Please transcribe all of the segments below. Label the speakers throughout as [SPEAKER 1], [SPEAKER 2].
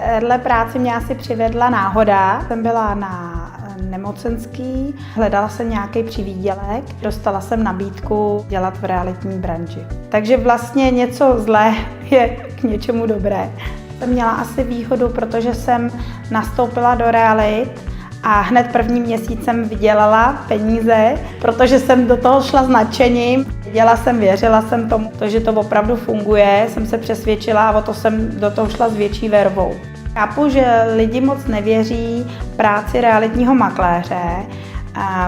[SPEAKER 1] Tahle práce mě asi přivedla náhoda. Jsem byla na nemocenský, hledala jsem nějaký přivýdělek, dostala jsem nabídku dělat v realitní branži. Takže vlastně něco zlé je k něčemu dobré. Jsem měla asi výhodu, protože jsem nastoupila do realit a hned první měsíc jsem vydělala peníze, protože jsem do toho šla s nadšením. Věřila jsem tomu, že to opravdu funguje, jsem se přesvědčila a o to jsem do toho šla s větší vervou. Chápu, že lidi moc nevěří práci realitního makléře,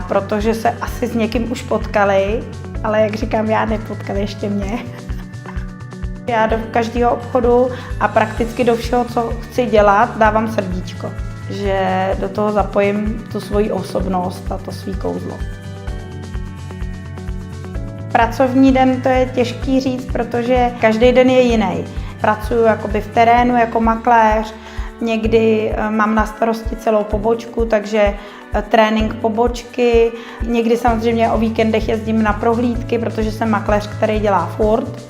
[SPEAKER 1] protože se asi s někým už potkali, ale jak říkám, já nepotkali ještě mě. Já do každého obchodu a prakticky do všeho, co chci dělat, dávám srdíčko. Že do toho zapojím tu svoji osobnost a to svý kouzlo. Pracovní den to je těžký říct, protože každý den je jiný. Pracuji jakoby v terénu jako makléř, někdy mám na starosti celou pobočku, takže trénink pobočky. Někdy samozřejmě o víkendech jezdím na prohlídky, protože jsem makléř, který dělá furt.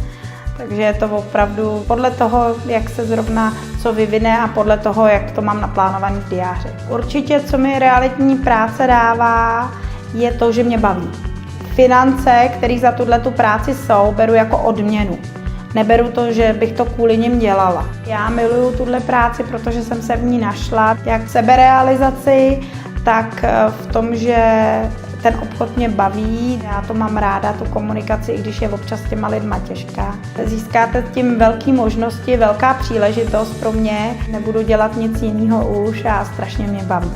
[SPEAKER 1] Takže je to opravdu podle toho, jak se zrovna co vyvine a podle toho, jak to mám naplánovaný v diáři. Určitě, co mi realitní práce dává, je to, že mě baví. Finance, které za tu práci jsou, beru jako odměnu. Neberu to, že bych to kvůli nim dělala. Já miluju tuhle práci, protože jsem se v ní našla jak v seberealizaci, tak v tom, že ten obchod mě baví. Já to mám ráda, tu komunikaci, i když je občas s těma lidma těžká. Získáte tím velké možnosti, velká příležitost pro mě. Nebudu dělat nic jiného už a strašně mě baví.